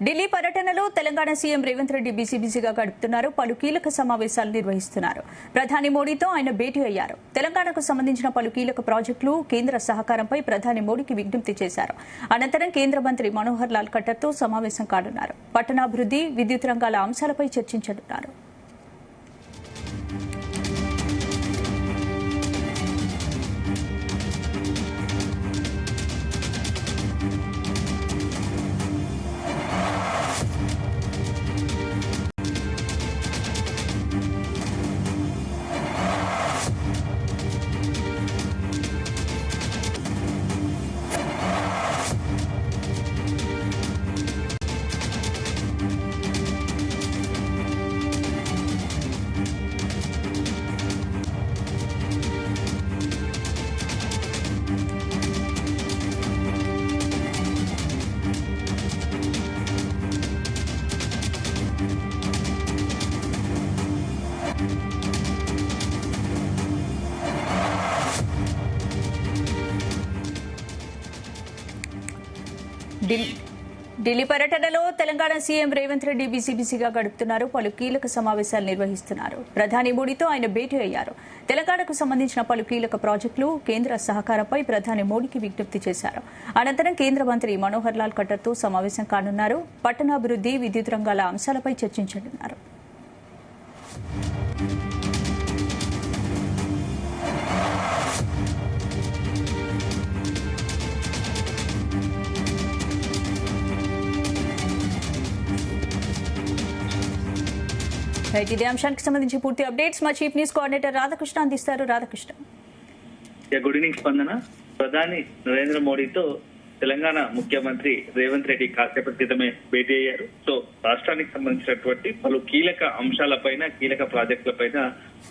ఢిల్లీ పర్యటనలో తెలంగాణ సీఎం రేవంత్ రెడ్డి బిజీగా గడుపుతున్నారు. పలు కీలక సమావేశాలు నిర్వహిస్తున్నారు. ప్రధాని మోడీతో ఆయన భేటీ అయ్యారు. తెలంగాణకు సంబంధించిన పలు కీలక ప్రాజెక్టులు, కేంద్ర సహకారంపై ప్రధాని మోడీకి విజ్ఞప్తి చేశారు. అనంతరం కేంద్ర మంత్రి మనోహర్ లాల్ ఖట్టర్తో సమావేశం కానున్నారు. పట్టణాభివృద్ధి, విద్యుత్ రంగాల అంశాలపై చర్చించనున్నారు. ఢిల్లీ పర్యటనలో తెలంగాణ సీఎం రేవంత్ రెడ్డి బిజీగా గడుపుతున్నారు. పలు కీలక సమావేశాలు నిర్వహిస్తున్నారు. ప్రధాని మోడీతో ఆయన భేటీ అయ్యారు. తెలంగాణకు సంబంధించిన పలు కీలక ప్రాజెక్టులు, కేంద్ర సహకారంపై ప్రధాని మోడీకి విజ్ఞప్తి చేశారు. అనంతరం కేంద్ర మంత్రి మనోహర్ లాల్ ఖట్టర్తో సమావేశం కానున్నారు. పట్టణాభివృద్ధి, విద్యుత్ రంగాల అంశాలపై చర్చించనున్నారు. ఇదే అంశానికి సంబంధించి పూర్తి అప్డేట్స్ మా చీఫ్ న్యూస్ కోఆర్డినేటర్ రాధాకృష్ణ అందిస్తారు. రాధాకృష్ణ. గుడ్ ఈవినింగ్ స్పందన. ప్రధాని నరేంద్ర మోడీతో తెలంగాణ ముఖ్యమంత్రి రేవంత్ రెడ్డి కాసేపటి క్రితమే భేటీ అయ్యారు. సో రాష్ట్రానికి సంబంధించినటువంటి పలు కీలక అంశాలపైన, కీలక ప్రాజెక్టులపైన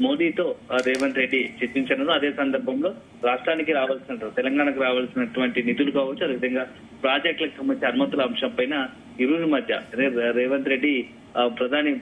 మోడీతో రేవంత్ రెడ్డి చర్చించనున్నారు. అదే సందర్భంలో రాష్ట్రానికి రావాల్సిన, తెలంగాణకు రావాల్సినటువంటి నిధులు కావచ్చు, అదేవిధంగా ప్రాజెక్టులకు సంబంధించిన అనుమతుల అంశం పైన ఇరువురి మధ్య రేవంత్ రెడ్డి ప్రధాని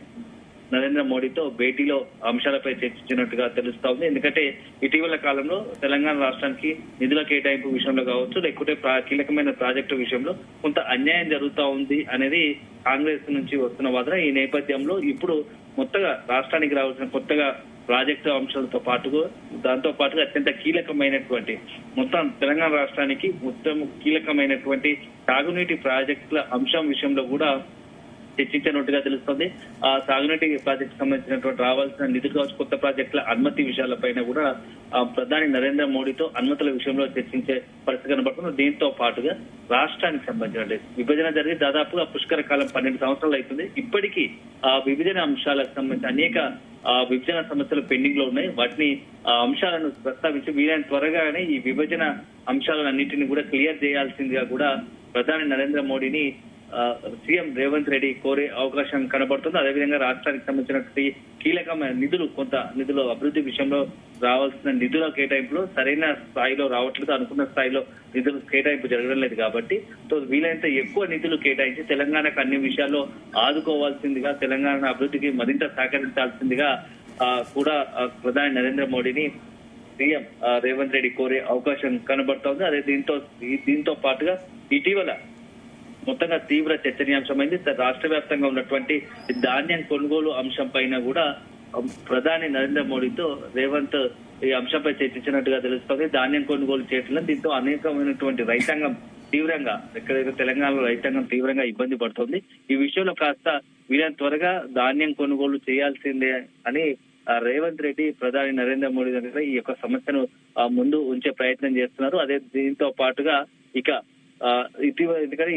నరేంద్ర మోడీతో భేటీలో అంశాలపై చర్చించినట్టుగా తెలుస్తా ఉంది. ఎందుకంటే ఇటీవల కాలంలో తెలంగాణ రాష్ట్రానికి నిధుల కేటాయింపు విషయంలో కావచ్చు, లేకపోతే కీలకమైన ప్రాజెక్టు విషయంలో కొంత అన్యాయం జరుగుతా ఉంది అనేది కాంగ్రెస్ నుంచి వస్తున్న వాదన. ఈ నేపథ్యంలో ఇప్పుడు మొత్తగా రాష్ట్రానికి రావాల్సిన కొత్తగా ప్రాజెక్టు అంశాలతో పాటుగా, దాంతో పాటుగా అత్యంత కీలకమైనటువంటి మొత్తం తెలంగాణ రాష్ట్రానికి మొత్తం కీలకమైనటువంటి తాగునీటి ప్రాజెక్టుల అంశం విషయంలో కూడా చర్చించినట్టుగా తెలుస్తుంది. ఆ సాగునీటి ప్రాజెక్టు సంబంధించినటువంటి రావాల్సిన నిధులు కావచ్చు, కొత్త ప్రాజెక్టుల అనుమతి విషయాలపైన కూడా ప్రధాని నరేంద్ర మోడీతో అనుమతుల విషయంలో చర్చించే పరిస్థితి కనబడుతుంది. దీంతో పాటుగా రాష్ట్రానికి సంబంధించిన విభజన జరిగి దాదాపుగా పుష్కర కాలం 12 సంవత్సరాలు అవుతుంది. ఇప్పటికీ ఆ విభజన అంశాలకు సంబంధించి అనేక విభజన సమస్యలు పెండింగ్ లో ఉన్నాయి. వాటిని అంశాలను ప్రస్తావించి వీలైన త్వరగానే ఈ విభజన అంశాలన్నింటినీ కూడా క్లియర్ చేయాల్సిందిగా కూడా ప్రధాని నరేంద్ర మోడీని సీఎం రేవంత్ రెడ్డి కోరే అవకాశం కనబడుతుంది. అదేవిధంగా రాష్ట్రానికి సంబంధించినటువంటి కీలకమైన నిధులు అభివృద్ధి విషయంలో రావాల్సిన నిధుల కేటాయింపులో సరైన స్థాయిలో రావట్లేదు, అనుకున్న స్థాయిలో నిధులు కేటాయింపు జరగడం లేదు. కాబట్టి వీలైనంత ఎక్కువ నిధులు కేటాయించి తెలంగాణకు అన్ని విషయాల్లో ఆదుకోవాల్సిందిగా, తెలంగాణ అభివృద్ధికి మరింత సహకరించాల్సిందిగా కూడా ప్రధాని నరేంద్ర మోడీని సీఎం రేవంత్ రెడ్డి కోరే అవకాశం కనబడుతోంది. అదే దీంతో పాటుగా ఇటీవల మొత్తంగా తీవ్ర చర్చనీయాంశమైంది. రాష్ట్ర వ్యాప్తంగా ఉన్నటువంటి ధాన్యం కొనుగోలు అంశం పైన కూడా ప్రధాని నరేంద్ర మోడీతో రేవంత్ ఈ అంశంపై చర్చించినట్టుగా తెలుస్తుంది. ధాన్యం కొనుగోలు చేయడం, దీంతో అనేకమైనటువంటి రైతాంగం తీవ్రంగా, ఎక్కడైతే తెలంగాణలో రైతాంగం తీవ్రంగా ఇబ్బంది పడుతుంది. ఈ విషయంలో కాస్త వీలైన త్వరగా ధాన్యం కొనుగోలు చేయాల్సిందే అని రేవంత్ రెడ్డి ప్రధాని నరేంద్ర మోడీ దగ్గర ఈ యొక్క సమస్యను ముందు ఉంచే ప్రయత్నం చేస్తున్నారు. అదే దీంతో పాటుగా ఇక ఇటీవల ఎందుకంటే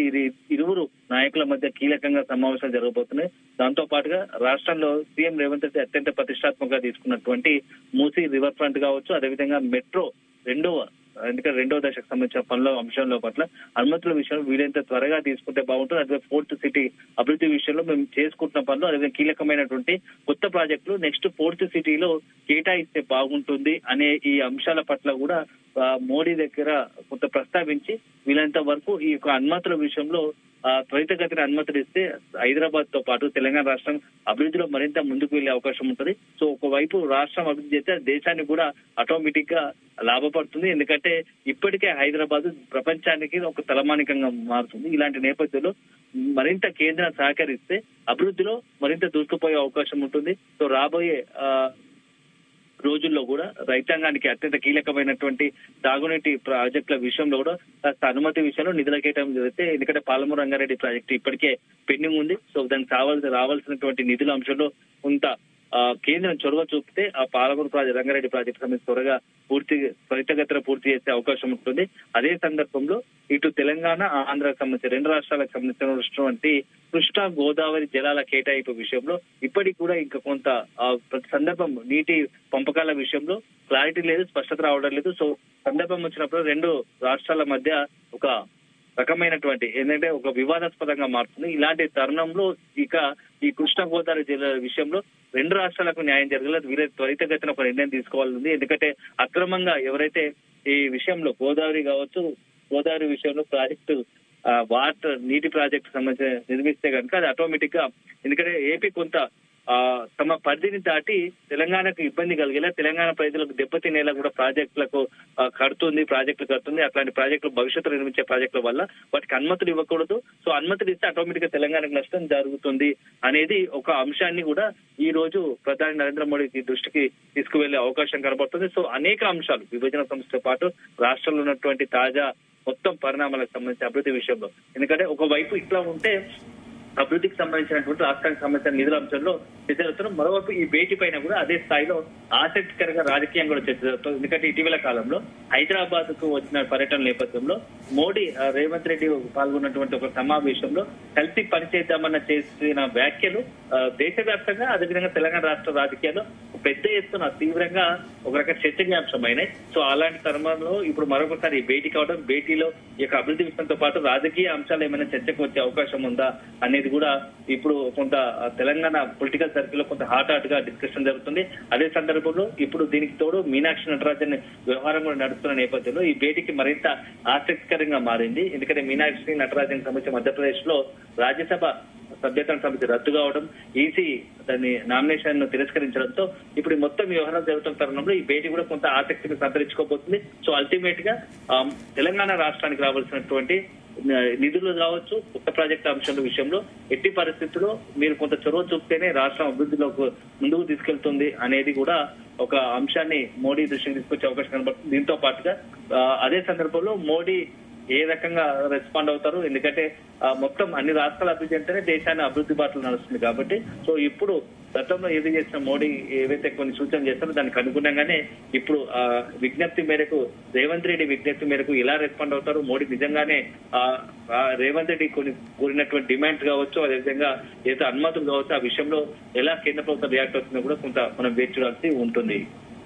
ఇరువురు నాయకుల మధ్య కీలకంగా సమావేశాలు జరగబోతున్నాయి. దాంతో పాటుగా రాష్ట్రంలో సీఎం రేవంత్ రెడ్డి అత్యంత ప్రతిష్టాత్మకంగా తీసుకున్నటువంటి మూసీ రివర్ ఫ్రంట్ కావచ్చు, అదేవిధంగా మెట్రో రెండవ దశకు సంబంధించిన పనుల అంశంలో పట్ల అనుమతుల విషయంలో వీలైనంత త్వరగా తీసుకుంటే బాగుంటుంది. అదే ఫోర్త్ సిటీ అభివృద్ధి విషయంలో మేము చేసుకుంటున్న పనులు, అదేవిధంగా కీలకమైనటువంటి కొత్త ప్రాజెక్టులు నెక్స్ట్ ఫోర్త్ సిటీలో కేటాయిస్తే బాగుంటుంది అనే ఈ అంశాల పట్ల కూడా మోడీ దగ్గర కొంత ప్రస్తావించి వీలైనంత వరకు ఈ యొక్క అనుమతుల విషయంలో త్వరితగతిన అనుమతులు ఇస్తే హైదరాబాద్ తో పాటు తెలంగాణ రాష్ట్రం అభివృద్ధిలో మరింత ముందుకు వెళ్లే అవకాశం ఉంటుంది. సో ఒకవైపు రాష్ట్రం అభివృద్ధి చేస్తే దేశానికి కూడా ఆటోమేటిక్ గా లాభపడుతుంది. ఎందుకంటే ఇప్పటికే హైదరాబాద్ ప్రపంచానికి ఒక తలమానికంగా మారుతుంది. ఇలాంటి నేపథ్యంలో మరింత కేంద్రం సహకరిస్తే అభివృద్ధిలో మరింత దూసుకుపోయే అవకాశం ఉంటుంది. సో రాబోయే రోజుల్లో కూడా రైతాంగానికి అత్యంత కీలకమైనటువంటి తాగునీటి ప్రాజెక్టుల విషయంలో కూడా అనుమతి విషయంలో నిధుల కేటాయింపు జరిగితే, ఎందుకంటే పాలమూరు రంగారెడ్డి ప్రాజెక్టు ఇప్పటికే పెండింగ్ ఉంది. సో దానికి రావాల్సినటువంటి నిధుల అంశంలో కొంత కేంద్రం చొరవ చూపితే ఆ పాలమూరు రంగారెడ్డి ప్రాజెక్టు సంబంధించి త్వరగా త్వరితగతిన పూర్తి చేసే అవకాశం ఉంటుంది. అదే సందర్భంలో ఇటు తెలంగాణ ఆంధ్రాకు సంబంధించి రెండు రాష్ట్రాలకు సంబంధించినటువంటి కృష్ణా గోదావరి జలాల కేటాయింపు విషయంలో ఇప్పటికి కూడా ఇంకా కొంత ప్రతి సందర్భం నీటి పంపకాల విషయంలో క్లారిటీ లేదు, స్పష్టత రావడం లేదు. సో సందర్భం వచ్చినప్పుడు రెండు రాష్ట్రాల మధ్య ఒక రకమైనటువంటి ఏంటంటే ఒక వివాదాస్పదంగా మారుతుంది. ఇలాంటి తరుణంలో ఇక ఈ కృష్ణా గోదావరి జిల్లాల విషయంలో రెండు రాష్ట్రాలకు న్యాయం జరగలేదు. వీరే త్వరితగతిన ఒక నిర్ణయం తీసుకోవాలని, ఎందుకంటే అక్రమంగా ఎవరైతే ఈ విషయంలో గోదావరి విషయంలో ప్రాజెక్టు వాటర్ నీటి ప్రాజెక్టు సంబంధించి నిర్మిస్తే కనుక అది ఆటోమేటిక్ గా, ఎందుకంటే ఏపీ కొంత తమ పరిధిని దాటి తెలంగాణకు ఇబ్బంది కలిగేలా, తెలంగాణ ప్రజలకు దెబ్బతినేలా కూడా ప్రాజెక్టులు కడుతుంది. అట్లాంటి ప్రాజెక్టులు భవిష్యత్తులో నిర్మించే ప్రాజెక్టుల వల్ల వాటికి అనుమతులు ఇవ్వకూడదు. సో అనుమతులు ఇస్తే ఆటోమేటిక్ గా తెలంగాణకు నష్టం జరుగుతుంది అనేది ఒక అంశాన్ని కూడా ఈ రోజు ప్రధాని నరేంద్ర మోడీ దృష్టికి తీసుకువెళ్లే అవకాశం కనబడుతుంది. సో అనేక అంశాలు విభజన సమస్యతో పాటు రాష్ట్రంలో ఉన్నటువంటి తాజా మొత్తం పరిణామాలకు సంబంధించి అభివృద్ధి విషయంలో, ఎందుకంటే ఒకవైపు ఇట్లా ఉంటే అభివృద్ధికి సంబంధించినటువంటి రాష్ట్రానికి సంబంధించిన నిధుల అంశంలో చర్చ జరుగుతున్నాం. మరోవైపు ఈ భేటీ పైన కూడా అదే స్థాయిలో ఆసక్తికరంగా రాజకీయం కూడా చర్చ జరుగుతుంది. ఎందుకంటే ఇటీవల కాలంలో హైదరాబాద్ కు వచ్చిన పర్యటన నేపథ్యంలో మోడీ రేవంత్ రెడ్డి పాల్గొన్నటువంటి ఒక సమావేశంలో కలిసి పనిచేద్దామన్న చేసిన వ్యాఖ్యలు దేశవ్యాప్తంగా అదేవిధంగా తెలంగాణ రాష్ట్ర రాజకీయాల్లో పెద్ద ఎత్తున తీవ్రంగా ఒక రకం చర్చనీయాంశమైనాయి. సో అలాంటి తరుణంలో ఇప్పుడు మరొకసారి భేటీ కావడం, భేటీలో ఈ యొక్క అభివృద్ధి విషయంతో పాటు రాజకీయ అంశాలు ఏమైనా చర్చకు వచ్చే అవకాశం ఉందా అనేది కూడా ఇప్పుడు కొంత తెలంగాణ పొలిటికల్ సర్కిల్ లో కొంత హాట్ గా డిస్కషన్ జరుగుతుంది. అదే సందర్భంలో ఇప్పుడు దీనికి తోడు మీనాక్షి నటరాజన్ వ్యవహారం కూడా నడుస్తున్న నేపథ్యంలో ఈ భేటీకి మరింత ఆసక్తికరంగా మారింది. ఎందుకంటే మీనాక్షి నటరాజన్ సంబంధించి మధ్యప్రదేశ్ లో రాజ్యసభ సభ్యత్వం సమితి రద్దు కావడం, ఈసీ దాన్ని నామినేషన్ ను తిరస్కరించడంతో ఇప్పుడు మొత్తం వ్యవహారం జరుగుతున్న తరుణంలో ఈ భేటీ కూడా కొంత ఆసక్తిని సంతరించుకోబోతుంది. సో అల్టిమేట్ గా తెలంగాణ రాష్ట్రానికి రావాల్సినటువంటి నిధులు కావచ్చు, కొత్త ప్రాజెక్టు అంశాల విషయంలో ఎట్టి పరిస్థితుల్లో మీరు కొంత చొరవ చూపితేనే రాష్ట్రం అభివృద్ధిలోకి ముందుకు తీసుకెళ్తుంది అనేది కూడా ఒక అంశాన్ని మోడీ దృష్టికి తీసుకొచ్చే అవకాశం కనబడుతుంది. దీంతో పాటుగా అదే సందర్భంలో మోడీ ఏ రకంగా రెస్పాండ్ అవుతారు, ఎందుకంటే మొత్తం అన్ని రాష్ట్రాల అభివృద్ధి అంటేనే దేశాన్ని అభివృద్ధి బాటలు నడుస్తుంది కాబట్టి. సో ఇప్పుడు గతంలో ఏది చేసిన మోడీ ఏవైతే కొన్ని సూచనలు చేస్తారో దానికి అనుగుణంగానే ఇప్పుడు రేవంత్ రెడ్డి విజ్ఞప్తి మేరకు ఎలా రెస్పాండ్ అవుతారు, మోడీ నిజంగానే రేవంత్ రెడ్డి కొన్ని కోరినటువంటి డిమాండ్స్ కావచ్చు, అదేవిధంగా ఏదైతే అనుమతులు కావచ్చు, ఆ విషయంలో ఎలా కేంద్ర ప్రభుత్వం రియాక్ట్ అవుతుందో కూడా కొంత మనం వేచి చూడాల్సి ఉంటుంది.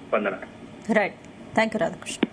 స్పందన. Right, thank you Radhakrishna.